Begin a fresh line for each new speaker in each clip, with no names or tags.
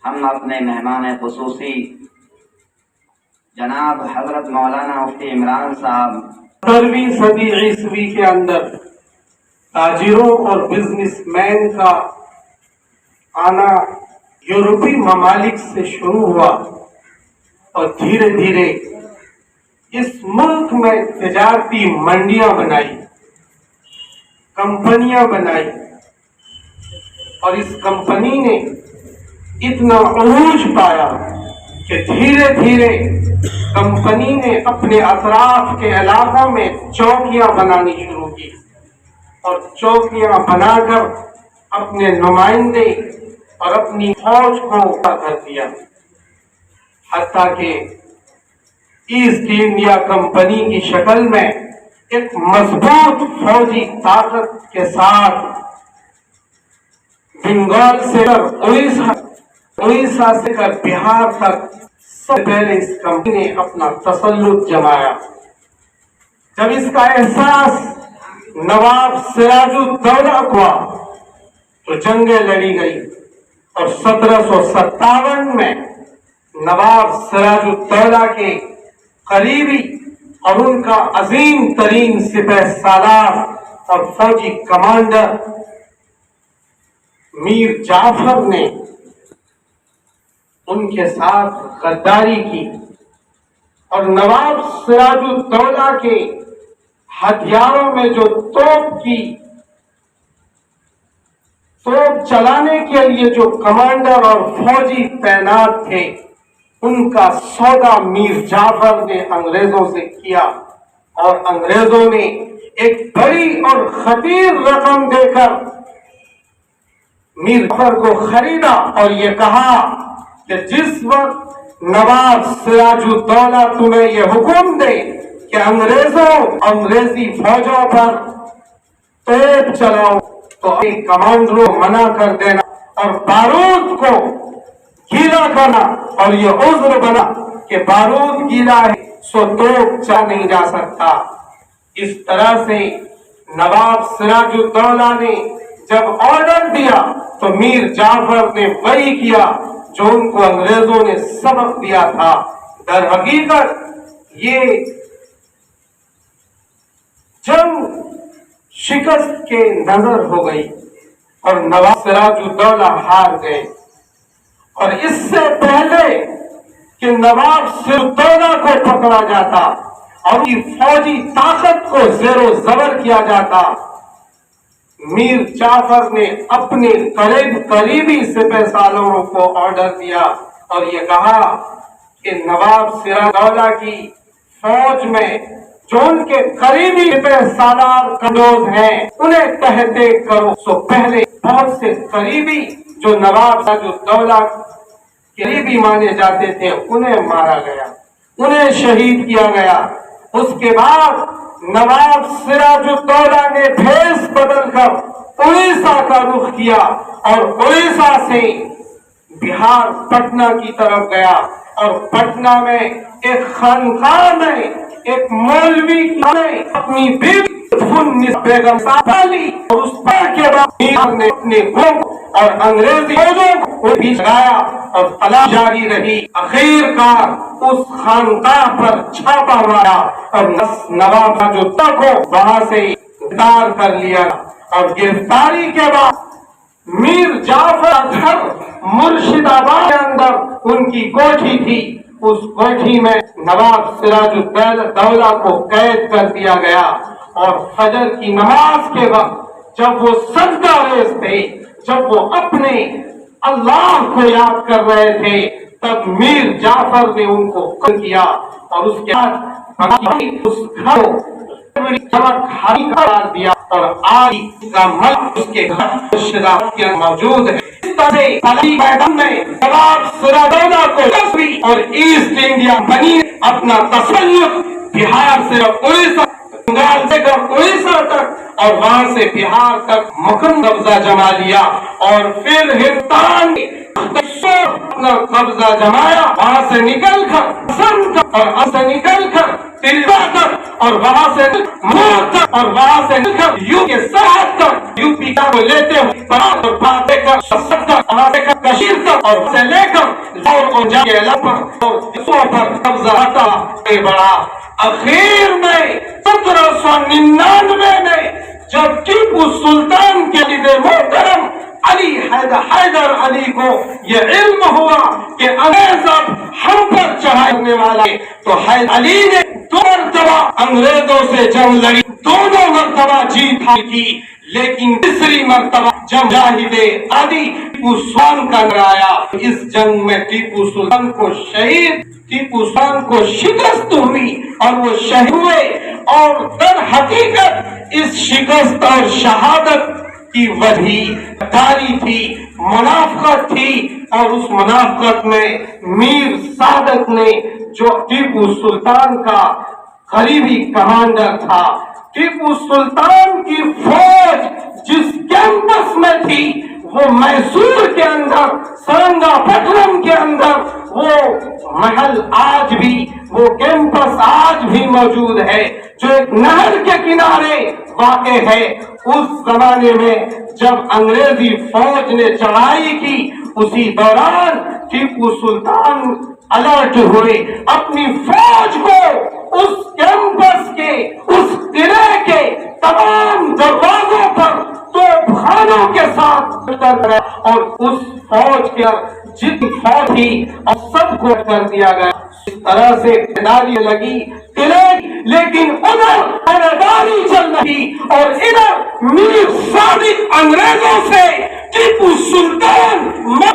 ہم اپنے مہمان خصوصی جناب حضرت مولانا مفتی عمران صاحب
17ویں صدی عیسوی کے اندر تاجروں اور بزنس مین کا آنا یورپی ممالک سے شروع ہوا اور دھیرے دھیرے اس ملک میں تجارتی منڈیاں بنائی، کمپنیاں بنائی، اور اس کمپنی نے اتنا عروج پایا کہ دھیرے دھیرے کمپنی نے اپنے اطراف کے علاقوں میں چوکیاں بنانی شروع کی اور چوکیاں بنا کر اپنے نمائندے اور اپنی فوج کو کر دیا، حتیٰ کہ ایسٹ انڈیا کمپنی کی شکل میں ایک مضبوط فوجی طاقت کے ساتھ بنگال سے کر اڑیسہ سے کر بہار تک سب سے پہلے اس کمپنی نے اپنا تسلط جمایا۔ جب اس کا احساس نواب سراج الدولہ کو ہوا تو جنگیں لڑی گئی اور 1757 میں نواب سراج الدولہ کے قریبی اور ان کا عظیم ترین سپہ سالار اور فوجی کمانڈر میر جعفر نے ان کے ساتھ غداری کی اور نواب سراج الدولہ کے ہتھیاروں میں جو توپ چلانے کے لیے جو کمانڈر اور فوجی تعینات تھے ان کا سودا میر جعفر نے انگریزوں سے کیا، اور انگریزوں نے ایک بڑی اور خطیر رقم دے کر میر جعفر کو خریدا اور یہ کہا کہ جس وقت نواب سراج الدولہ تمہیں یہ حکم دے کہ انگریزی فوجوں پر توپ چلاؤ تو کمانڈروں منع کر دینا اور بارود کو گیلا کرنا، اور یہ عذر بنا کہ بارود گیلا ہے سو توپ چلا نہیں جا سکتا۔ اس طرح سے نواب سراج الدولہ نے جب آرڈر دیا تو میر جعفر نے وہی کیا جو ان کو انگریزوں نے سبق دیا تھا۔ در حقیقت یہ جنگ شکست کے نظر ہو گئی اور نواب سراج الدولہ ہار گئے، اور اس سے پہلے کہ نواب سراج الدولہ کو پکڑا جاتا اور ان کی فوجی طاقت کو زیر و زبر کیا جاتا، میر جعفر نے اپنے قریبی سپہ سالاروں کو آرڈر دیا اور یہ کہا کہ نواب سراج الدولہ کی فوج میں جو ان کے قریبی سپہ سالار کمزور ہیں انہیں تحتے کرو۔ سو پہلے بہت سے قریبی جو نواب سراج الدولہ قریبی مانے جاتے تھے انہیں مارا گیا، انہیں شہید کیا گیا۔ اس کے بعد نواب سراج الدولہ نے بھیس بدل کر اڑیسہ کا رخ کیا اور اڑیسہ سے بہار پٹنہ کی طرف گیا، اور پٹنہ میں ایک خانقاہ میں ایک مولوی نے اپنی بیوی بیگم لی، اور اس پر کے بعد نے اپنے اور انگریزی فوجوں کو بھی لگایا اور تلاش جاری رہی۔ آخر کار اس خانقاہ پر چھاپا مارا اور نواب سراج الدولہ کو وہاں سے گرفتار کر لیا، اور گرفتاری کے بعد میر جعفر گھر مرشد آباد کے اندر ان کی کوٹھی تھی، اس کوٹھی میں نواب سراج الدولہ کو قید کر دیا گیا، اور فجر کی نماز کے وقت جب وہ سجدہ ریز تھے، جب وہ اپنے اللہ کو یاد کر رہے تھے، تب میر جعفر نے ان کو قتل کیا، اور اس کے بعد اس گھر قرار دیا، اور آج کا ملک اس کے گھر شدت کے موجود ہے۔ اس طرح علی میدان میں نواب سراج الدولہ کو اور ایسٹ انڈیا بنی اپنا تسلط بہار سے اڑیسہ، بنگال سے اڑیسہ تک اور وہاں سے بہار تک مکمل قبضہ جما لیا، اور پھر ہندوستان اپنا قبضہ جمایا، وہاں سے نکل کر اور نکل کر اور وہاں سے اور وہاں سے یو کے ساتھ یو پی کا لیتے ہوئے کشیر تک اور سے لے کر اور جا کے پر قبضہ آتا بڑا اخیر میں 1799 میں جب ٹیپو سلطان کے لیے محترم علی حیدر علی کو یہ علم ہوا کہ انگریز اب ہم پر چڑھانے والا ہے، تو حیدر علی نے 2 مرتبہ انگریزوں سے جنگ لڑی، دونوں مرتبہ جیت حاصل کی، لیکن تیسری مرتبہ جب مجاہد عادی ٹیپو سلطان کا آیا، اس جنگ میں ٹیپو سلطان کو شکست ہوئی اور وہ شہید ہوئے، اور در حقیقت اس شکست اور شہادت کی وجہ داری تھی، منافقت تھی، اور اس منافقت میں میر صادق نے جو ٹیپو سلطان کا قریبی کمانڈر تھا، ٹیپو سلطان کی فوج جس کیمپس میں تھی وہ میسور کے اندر، سرنگا پٹنم کے اندر، وہ محل آج بھی، وہ کیمپس آج بھی موجود ہے جو ایک نہر کے کنارے واقع ہے۔ اس زمانے میں جب انگریزی فوج نے چڑھائی کی، اسی دوران ٹیپو سلطان الرٹ ہوئے، اپنی فوج کو اس کیمپس کے، اس قلعے کے تمام دروازوں پر توپ خانوں کے ساتھ اور اس فوج کے جتنی فوج تھی اور سب کو کر دیا گیا۔ اس طرح سے داری لگی قلعے، لیکن ادھر پہرےداری چل رہی اور ادھر میر صادق انگریزوں سے ٹیپو سلطان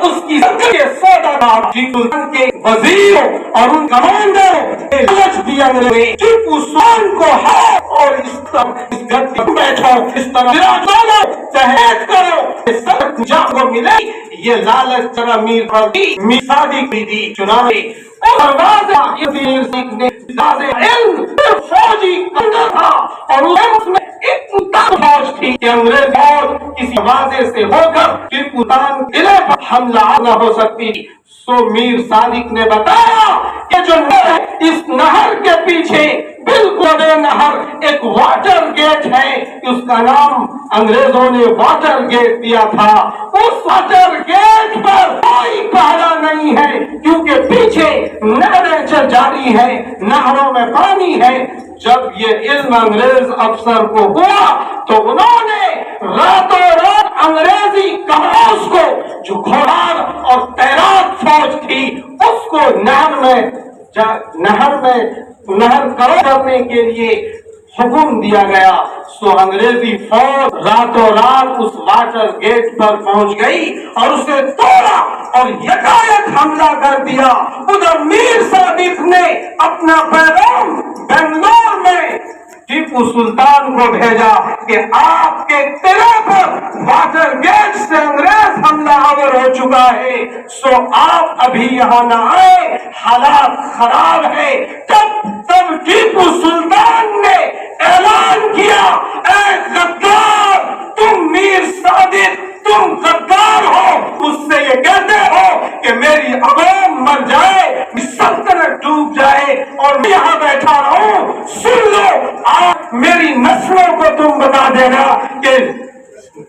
اس کی کے سوداگر ٹیپو سلطان کے وزیروں اور ان کمانڈروں لالچ دیا گیا، ٹیپو سلطان کو اور اس طرح بیٹھو، اس طرح تحریک کرو، اس طرح جان کو ملے، یہ لالچ ذرا میر صادق بھی دی، چنانچہ فوجی اندر تھا اور اس میں اتنا فوج تھی کہ انگریز اور کسی واضح سے ہو کر ٹیپو سلطان قلعے پر حملہ نہ ہو سکتی۔ سو میر صادق نے بتایا کہ جو نہر، اس نہر کے پیچھے بالکل نہر ایک واٹر گیٹ ہے، اس کا نام انگریزوں نے واٹر گیٹ دیا تھا، اس واٹر گیٹ پر کوئی پہرا نہیں ہے کیونکہ پیچھے نہریں جاری ہے، نہروں میں پانی ہے۔ جب یہ علم انگریز افسر کو ہوا تو انہوں نے راتوں رات انگریزی کمانڈوز کو، جو گھوڑار اور تیراک فوج تھی، اس کو نہر کرنے کے لیے حکم دیا گیا۔ سو انگریزی فوج راتوں رات اس واٹر گیٹ پر پہنچ گئی اور اسے توڑا اور یکایک حملہ کر دیا۔ ادھر میر صادق نے اپنا پیغام بنگلور میں ٹیپو سلطان کو بھیجا کہ آپ کے قلعے پر واٹر گیٹ سے انگریز حملہ آور ہو چکا ہے، سو آپ ابھی یہاں نہ آئے، حالات خراب ہے۔ تب ٹیپو سلطان نے اعلان کیا، اے غدار، تم میر صادق، تم غدار ہو، مجھ سے یہ کہتے ہو کہ میری عوام مر جائے، سلطنت ڈوب جائے اور میں یہاں بیٹھا رہوں۔ سن لو، آج میری نسلوں کو تم بتا دینا کہ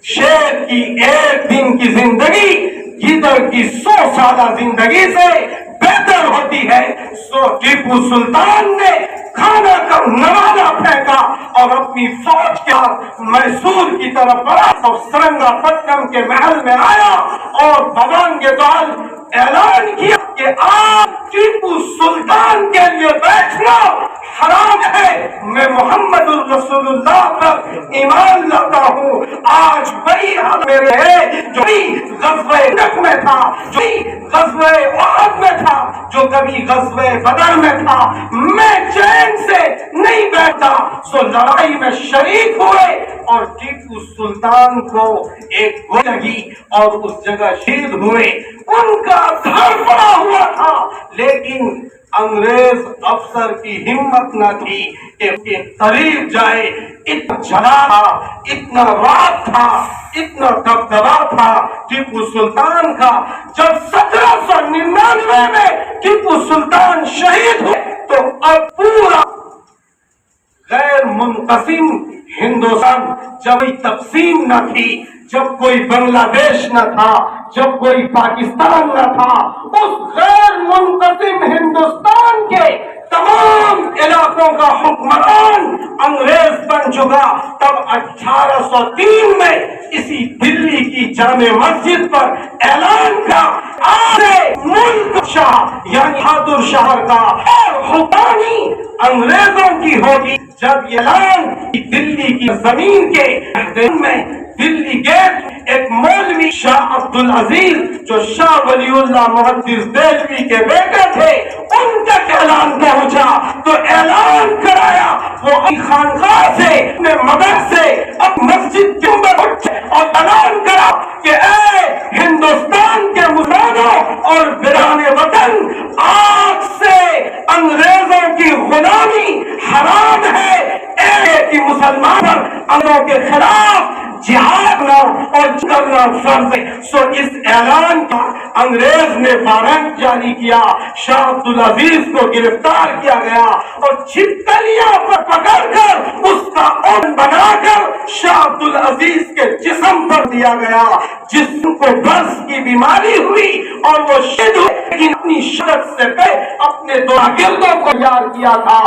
شیر کی 1 دن کی زندگی گیدڑ کی 100 سالہ زندگی سے بہتر ہوتی ہے۔ سو ٹیپو سلطان نے کھانا کا نوالہ پھینکا اور اپنی فوج کے ساتھ میسور کی طرف بڑھا اور سرنگا پٹنم کے محل میں آیا اور بوانگ دال اعلان کیا کہ آپ ٹیپو سلطان کے لیے بیٹھنا حرام ہے، میں محمد الرسول اللہ پر ایمان لاتا ہوں۔ آج وہی حال میرے ہے جو غزوہ نک میں تھا، جو غزوہ احد میں تھا، جو کبھی غزوہ بدر میں تھا، میں چین سے نہیں بیٹھتا۔ سو لڑائی میں شریک ہوئے اور ٹیپو سلطان کو ایک گولی لگی اور اس جگہ شہید ہوئے۔ ان کا گھر پڑا ہوا تھا، لیکن انگریز افسر کی ہمت نہ تھی کہ اس کے قریب جائے۔ اتنا جلا تھا، اتنا رات تھا، اتنا دبدبا تھا ٹیپو سلطان کا۔ جب 1799 میں ٹیپو سلطان شہید ہوئے تو اب پورا غیر منقسم ہندوستان جب کوئی تقسیم نہ تھی، جب کوئی بنگلہ دیش نہ تھا، جب کوئی پاکستان نہ تھا، اس غیر منقسم ہندوستان کے تمام علاقوں کا حکمران انگریز بن چکا۔ تب 1803 میں اسی دلی کی جامع مسجد پر اعلان کا آج ملک شاہ یعنی بہادر شاہ کا اور حکمرانی انگریزوں کی ہوگی۔ جب یہ اعلان دلی کی زمین کے دن میں دلی گیٹ ایک مولوی شاہ عبد العزیز جو شاہ ولی اللہ محدث دہلوی کے بیٹے تھے ان تک اعلان پہنچا تو اعلان کرایا وہ خانقاہ سے اپنے مدرسے اب مسجد کے اوپر اٹھے اور اعلان کرا کہ اے ہندوستان کے مسلمانوں اور بران وطن، آج سے انگریزوں کی غلامی حرام ہے، ایک ہی مسلمان انگریزوں کے خلاف جہاد اور کرنا فرض ہے۔ سو اس اعلان کا انگریز نے وارنٹ جاری کیا، شاہ عبد العزیز کو گرفتار کیا گیا اور چھپکلیاں پر پکڑ کر اس کا اون بنا کر شاہ عبد العزیز کے جسم پر دیا گیا، جسم کو برس کی بیماری ہوئی اور وہ شہید ہوئے، لیکن اپنی شہادت سے پہلے اپنے دو شاگردوں کو یاد کیا تھا،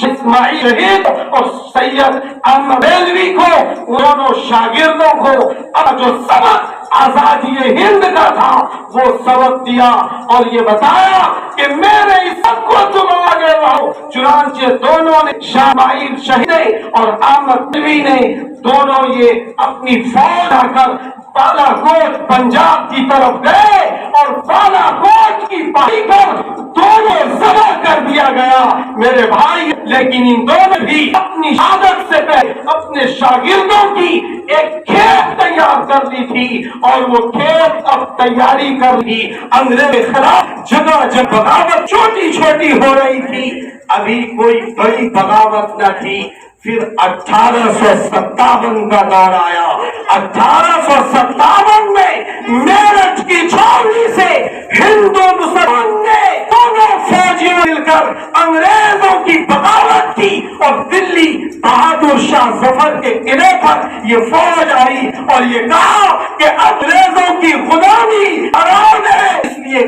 اسماعیل شہید اور سید احمد بریلوی کو، انہوں شاگردوں کو جو سبق آزادی ہند کا تھا وہ سبق دیا اور یہ بتایا کہ میرے اس سب کو تم آگے رہو۔ چنانچہ دونوں نے اسماعیل شہید نے اور احمد بریلوی نے دونوں یہ اپنی فوج آ کر بالا کوٹ پنجاب کی طرف گئے اور بالا کوٹ کی پہاڑی پر دونوں ذبح کر دیا گیا میرے بھائی، لیکن ان دونوں بھی اپنی شہادت سے پہلے اپنے شاگردوں کی ایک کھیپ تیار کر لی تھی اور وہ کھیپ اب تیاری کر لی۔ انگریز کے خلاف جگہ جگہ بغاوت چھوٹی چھوٹی ہو رہی تھی، ابھی کوئی بڑی بغاوت نہ تھی۔ پھر 1857 کا دور آیا۔ 1857 میں میرٹھ کی چھاؤنی سے ہندو مسلمان نے دونوں فوجیوں مل کر انگریزوں کی بغاوت کی اور دلی بہادر شاہ ظفر کے قلعے پر یہ فوج آئی اور یہ کہا کہ انگریزوں کی غلامی حرام ہے، اس لیے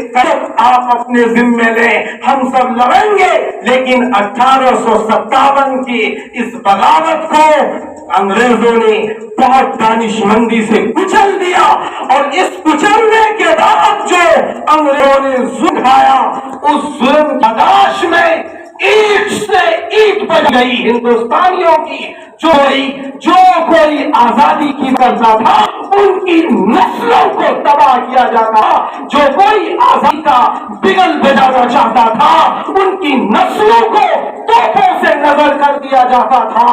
آپ اپنے ذمے لیں، ہم سب لڑیں گے۔ لیکن 1857 کی اس بغاوت کو انگریزوں نے بہت دانشمندی سے کچل دیا اور اس کچلنے کے بعد جو انگریزوں نے ظلم کھایا اس ظلم برداشت میں اینٹ سے اینٹ بج گئی ہندوستانیوں کی، جو کوئی آزادی کی کرتا تھا ان کی نسلوں کو تباہ کیا جاتا، جو کوئی آزادی کا بگل بجانا چاہتا تھا ان کی نسلوں کو توپوں سے نظر کر دیا جاتا تھا،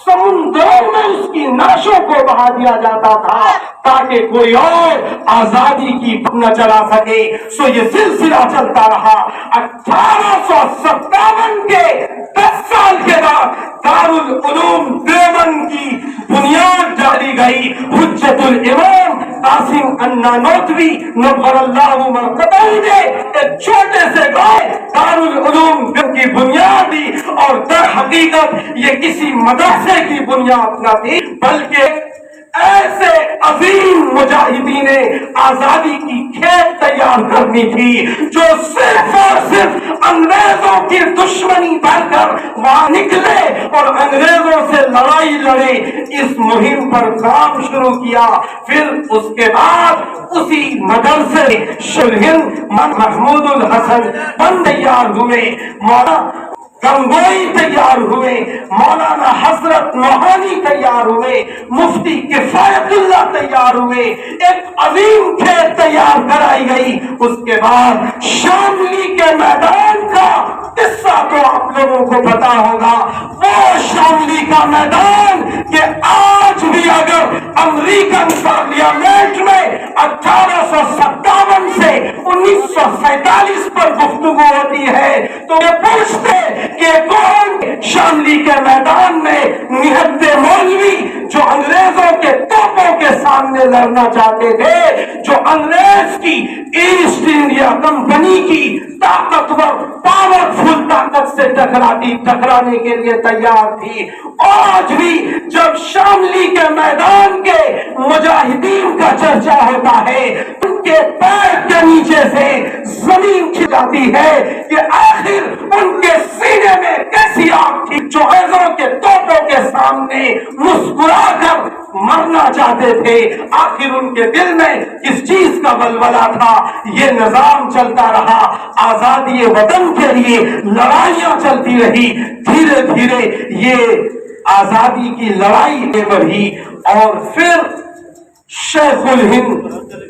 سمندروں میں اس کی نعشوں کو بہا دیا جاتا تھا تاکہ کوئی اور آزادی کی نہ چلا سکے۔ سو یہ سلسلہ چلتا رہا۔ 1857 کے 10 سال کے بعد دارالعلوم دیوبند کی بنیاد ڈالی گئی۔ حجت الامام قاسم النانوتوی نور اللہ مرقدہ نے ایک چھوٹے سے گاؤں دارالعلوم دیوبند کی بنیاد دی اور در حقیقت یہ کسی مدرسے کی بنیاد نہ تھی بلکہ ایسے عظیم مجاہدین آزادی کی کھیپ تیار کرنی تھی جو صرف اور صرف انگریزوں کی دشمنی بھر کر وہاں نکلے اور انگریزوں سے لڑائی لڑے۔ اس مہم پر کام شروع کیا۔ پھر اس کے بعد اسی مدرسے شرہند محمود الحسن بند تیار ہوئے، مولانا گنگوئی تیار ہوئے، مولانا حضرت نوحانی تیار ہوئے، مفتی کفایت اللہ تیار ہوئے، ایک عظیم کھیت تیار کرائی گئی۔ اس کے بعد شاملی کے میدان کا قصہ تو آپ لوگوں کو پتا ہوگا، وہ شاملی کا میدان کہ آج بھی اگر امریکن پارلیمنٹ میں 1857 سے 1947 پر گفتگو ہوتی ہے تو یہ پوچھتے کہ کون شاملی کے میدان میں نہت مولوی جو انگریزوں کے توپوں کے سامنے لڑنا چاہتے تھے، جو انگریز کی ایسٹ انڈیا کمپنی کی طاقتور پاورفل طاقت سے سے ٹکرانے کے لیے تیار تھی. آج بھی جب شاملی کے میدان کے مجاہدین کا چرچا ہوتا ہے ان کے پیر کے نیچے سے زمین کھل جاتی ہے کہ آخر ان کے سینے میں کیسی آگ تھی جو غیظوں کے توپوں کے سامنے مسکرا کر مرنا چاہتے تھے. آخر ان کے دل میں کس چیز کا ولولہ تھا. یہ نظام چلتا رہا, آزادی وطن کے لیے لڑائیاں چلتی رہی. دھیرے دھیرے یہ آزادی کی لڑائی میں بڑھی اور پھر شیخ الہند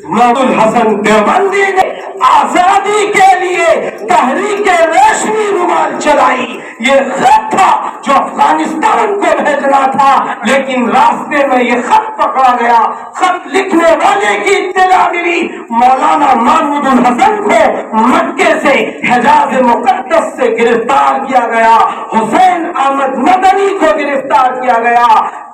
محمود الحسن دیوبندی نے آزادی کے لیے تحریک ریشمی رومال چلائی. یہ خط تھا جو افغانستان کو بھیجنا تھا, لیکن راستے میں یہ خط پکڑا گیا. خط لکھنے والے کی اطلاع ملی, مولانا محمود الحسن کو مکے سے حجاز مقدس سے گرفتار کیا گیا. حسین احمد مدنی کو گرفتار کیا گیا,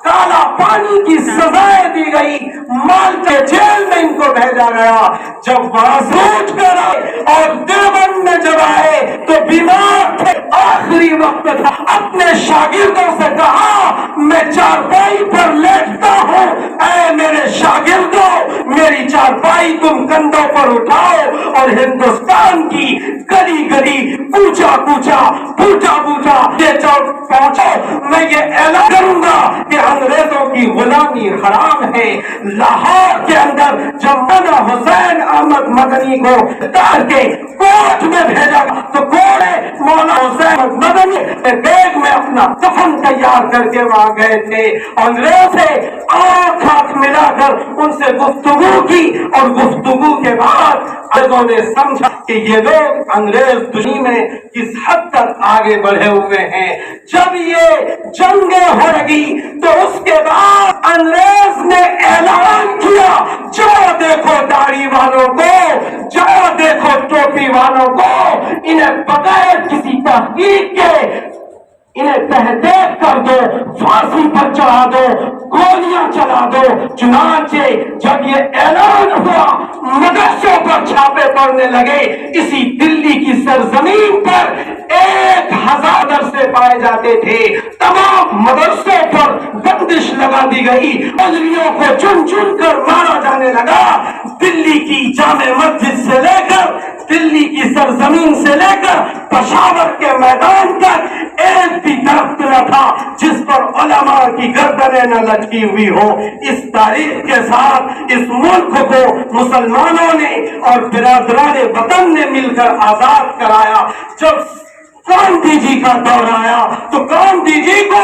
کالا پانی کی سزائیں دی گئی, مال کے جیل میں ان کو بھیجا گیا. جب وہاں سے اٹھ کر آئے اور دیوبند میں جب آئے تو بیمار تھے, آخری وقت تھا. اپنے شاگردوں سے کہا میں چارپائی پر لیٹتا ہوں, اے میرے شاگردوں میری چارپائی تم کندھوں پر اٹھاؤ اور ہندوستان کی گلی گلی کوچا کوچا بوٹا بوٹا یہ چوک پہنچو. میں یہ اعلان کروں گا کہ انگریزوں کی غلامی حرام ہے. لاہور کے اندر جب مولانا حسین احمد مدنی کو اتار کے کوٹ میں بھیجا تو کوڑے مولانا حسین احمد مدنی بیگ میں اپنا کفن تیار کر کے وہاں گئے تھے. انگریز سے آنکھ ہاتھ ملا کر ان سے گفتگو کی اور گفتگو کے بعد انگریزوں نے سمجھا کہ یہ لوگ انگریز دنیا میں کس حد تک آگے بڑھے ہوئے ہیں. جب یہ جنگیں ہو لگی تو اس کے بعد انگریز نے اعلان کیا, جاؤ دیکھو داڑھی والوں کو, جاؤ دیکھو ٹوپی والوں کو, انہیں بغیر کسی تحقیق کے انہیں تحقیق کر دو, پھانسی پر چڑھا دو, گولیاں چلا دو. چنانچہ جب یہ اعلان ہوا مدرسوں پر چھاپے پڑنے لگے. اسی دلی کی سرزمین پر 1000 مدرسے پائے جاتے تھے. تمام مدرسوں پر بندش لگا دی گئی, مولویوں کو چن چن کر مارا جانے لگا. دلی کی جامع مسجد سے لے کر دلی کی سرزمین سے لے کر پشاور کے میدان تک ایک بھی درخت نہ تھا جس پر علماء کی گردنیں نہ لٹکی ہوئی ہو. اس تاریخ کے ساتھ اس ملک کو مسلمانوں نے اور برادران وطن نے مل کر آزاد کرایا. جب گاندھی جی کا دور آیا تو گاندھی جی کو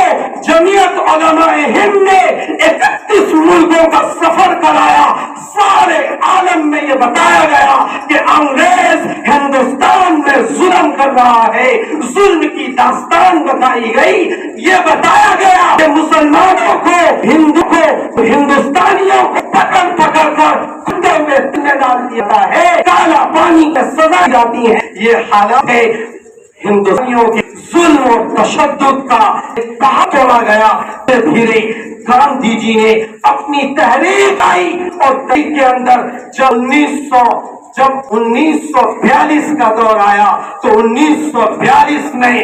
جمعیت علماء ہند نے 31 ملکوں کا سفر کرایا. سارے عالم میں یہ بتایا گیا کہ انگریز ہندوستان میں ظلم کر رہا ہے. ظلم کی داستان بتائی گئی. یہ بتایا گیا کہ مسلمانوں کو, ہندو کو, ہندوستانیوں کو پکڑ پکڑ کر کتے میں ڈال دیا ہے, کالا پانی کی سزا جاتی ہے. یہ حالات ہے ہندوستانیوں کے ظلم اور تشدد کا کہا توڑا گیا. دھیرے گاندھی جی نے اپنی تحریک آئی اور تحریک کے اندر جب 1942 کا دور آیا تو 1942 میں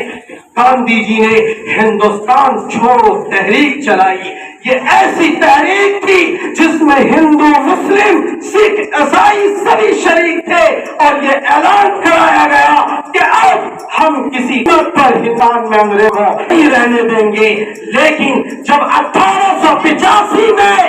گاندھی جی نے ہندوستان چھوڑو تحریک چلائی. یہ ایسی تحریک تھی جس میں ہندو, مسلم, سکھ, عیسائی سبھی شریک تھے اور یہ اعلان کرایا گیا کہ اب ہم کسی قیمت پر ہندوستان میں انگریزوں نہیں رہنے دیں گے. لیکن جب 1885 میں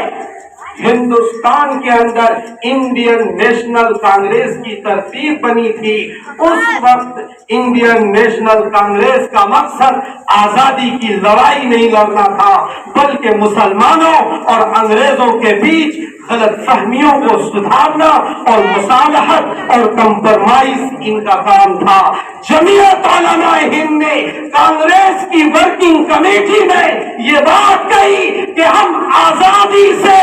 ہندوستان کے اندر انڈین نیشنل کانگریس کی ترتیب بنی تھی, اس وقت انڈین نیشنل کانگریس کا مقصد آزادی کی لڑائی نہیں لڑنا تھا بلکہ مسلمانوں اور انگریزوں کے بیچ غلط فہمیوں کو سدھارنا اور مصالحت اور کمپرمائز ان کا کام تھا. جمعیت علماء ہند نے کانگریس کی ورکنگ کمیٹی میں یہ بات کہی کہ ہم آزادی سے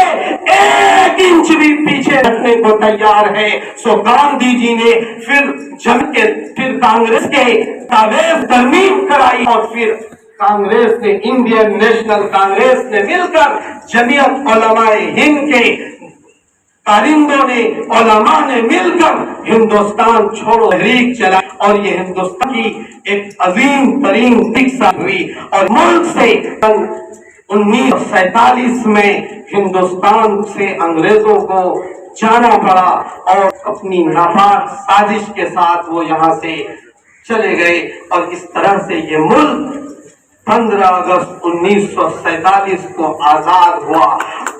1 انچ بھی پیچھے رکھنے کو تیار ہے. سو گاندھی جی نے پھر کانگریس کے تاویز ترمیم کرائی اور پھر کانگریس نے, انڈین نیشنل کانگریس نے مل کر جمعیت علماء ہند کے کارندوں نے علماء نے مل کر ہندوستان چھوڑو تحریک چلائی اور یہ ہندوستان کی ایک عظیم ترین دکھا ہوئی اور ملک سے 1947 میں ہندوستان سے انگریزوں کو جانا پڑا اور اپنی ناپاک سازش کے ساتھ وہ یہاں سے چلے گئے اور اس طرح سے یہ ملک 15 اگست 1947 کو آزاد ہوا۔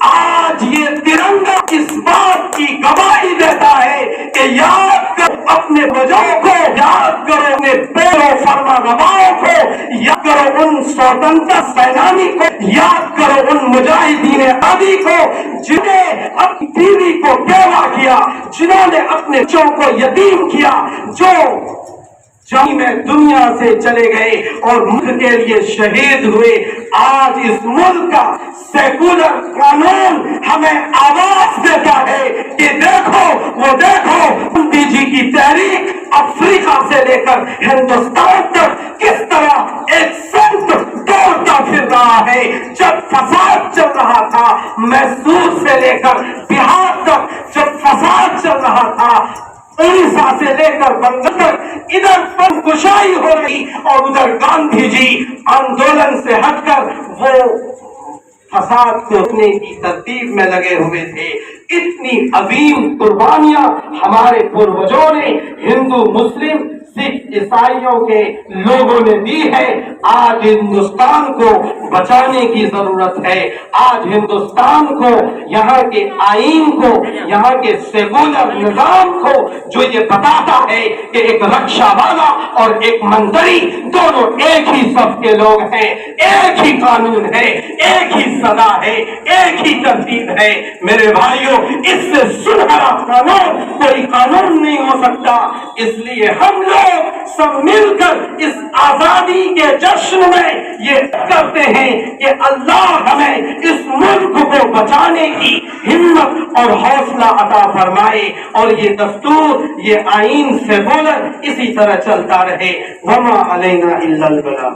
آج یہ ترنگا اس بات کی گواہی دیتا ہے کہ یاد کرو اپنے بزرگوں کو، یاد کرو اپنے پیرو فرما رواؤں کو، یاد کرو ان سوتنتر سینانی کو، یاد کرو ان مجاہدین آزادی کو جنہیں اپنی بیوی کو بیوہ کیا، جنہوں نے اپنے بچوں کو یتیم کیا، جو جنگ میں دنیا سے چلے گئے اور ملک کے لیے شہید ہوئے۔ آج اس ملک کا سیکولر قانون ہمیں آواز دیتا ہے کہ دیکھو وہ دیکھو گاندھی جی کی تحریک افریقہ سے لے کر ہندوستان تک کس طرح ایک سنت دوڑتا پھر رہا ہے۔ جب فساد چل رہا تھا میسور سے لے کر بہار تک، جب فساد چل رہا تھا اڑیسہ سے لے کر بنگال تک، ادھر پر کشائی ہو رہی اور ادھر گاندھی جی آندولن سے ہٹ کر وہ فساد کو روکنے کی ترتیب میں لگے ہوئے تھے۔ اتنی عظیم قربانیاں ہمارے پروجوں نے، ہندو مسلم سکھ عیسائیوں کے لوگوں نے دی ہے۔ آج ہندوستان کو بچانے کی ضرورت ہے۔ آج ہندوستان کو، یہاں کے آئین کو، یہاں کے سیکولر نظام کو جو یہ بتاتا ہے کہ ایک رکشا والا اور ایک منتری دونوں ایک ہی صف کے لوگ ہیں، ایک ہی قانون ہے، ایک ہی سزا ہے، ایک ہی ترتیب ہے۔ میرے بھائیوں، اس سے سنہرا قانون کوئی قانون نہیں ہو سکتا۔ اس لیے ہم لوگ سب مل کر اس آزادی کے جشن میں یہ کرتے ہیں کہ اللہ ہمیں اس ملک کو بچانے کی ہمت اور حوصلہ عطا فرمائے اور یہ دستور، یہ آئین سیکولر اسی طرح چلتا رہے۔ وما علینا الا البلاغ۔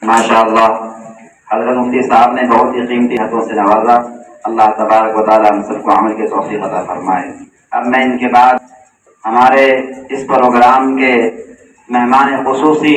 ماشاءاللہ، حضرت مفتی صاحب نے بہت ہی قیمتی ہاتھوں سے نوازا۔ اللہ تبارک و تعالیٰ ہم سب کو عمل کے توفیق عطا فرمائے۔ اب میں ان کے بعد ہمارے اس پروگرام کے مہمان خصوصی